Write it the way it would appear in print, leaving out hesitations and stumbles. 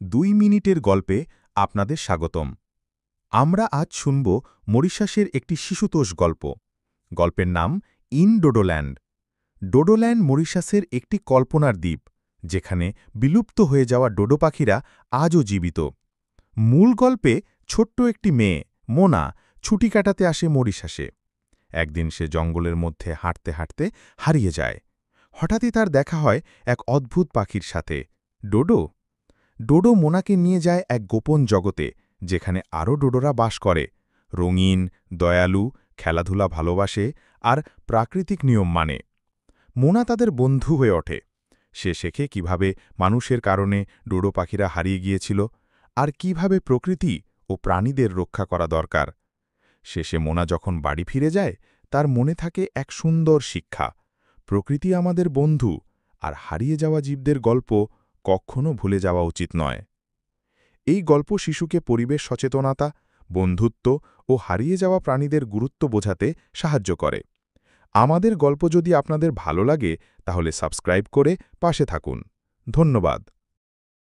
2 মিনিটের গল্পে আপনাদের স্বাগতম। আমরা আজ শুনব মরিশাসের একটি শিশুতোষ গল্প। গল্পের নাম ইন ডোডোল্যান্ড। ডোডোল্যান্ড মরিশাসের একটি কল্পনার দ্বীপ, যেখানে বিলুপ্ত হয়ে যাওয়া ডোডো পাখিরা আজও জীবিত। মূল গল্পে ছোট্ট একটি মেয়ে, মোনা, ছুটি কাটাতে আসে মরিশাসে। একদিন সে জঙ্গলের মধ্যে হাঁটতে হাঁটতে হারিয়ে যায়। হঠাৎই তার দেখা হয় এক অদ্ভুত পাখির সাথে, ডোডো। ডোডো মোনাকে নিয়ে যায় এক গোপন জগতে, যেখানে আরও ডোডোরা বাস করে, রঙিন, দয়ালু, খেলাধুলা ভালোবাসে আর প্রাকৃতিক নিয়ম মানে। মোনা তাদের বন্ধু হয়ে ওঠে। সে শেখে কিভাবে মানুষের কারণে ডোডো পাখিরা হারিয়ে গিয়েছিল আর কিভাবে প্রকৃতি ও প্রাণীদের রক্ষা করা দরকার। শেষে মোনা যখন বাড়ি ফিরে যায়, তার মনে থাকে এক সুন্দর শিক্ষা: প্রকৃতি আমাদের বন্ধু, আর হারিয়ে যাওয়া জীবদের গল্প কখনো ভুলে যাওয়া উচিত নয়। এই গল্প শিশুকে পরিবেশ সচেতনতা, বন্ধুত্ব ও হারিয়ে যাওয়া প্রাণীদের গুরুত্ব বোঝাতে সাহায্য করে। আমাদের গল্প যদি আপনাদের ভালো লাগে, তাহলে সাবস্ক্রাইব করে পাশে থাকুন। ধন্যবাদ।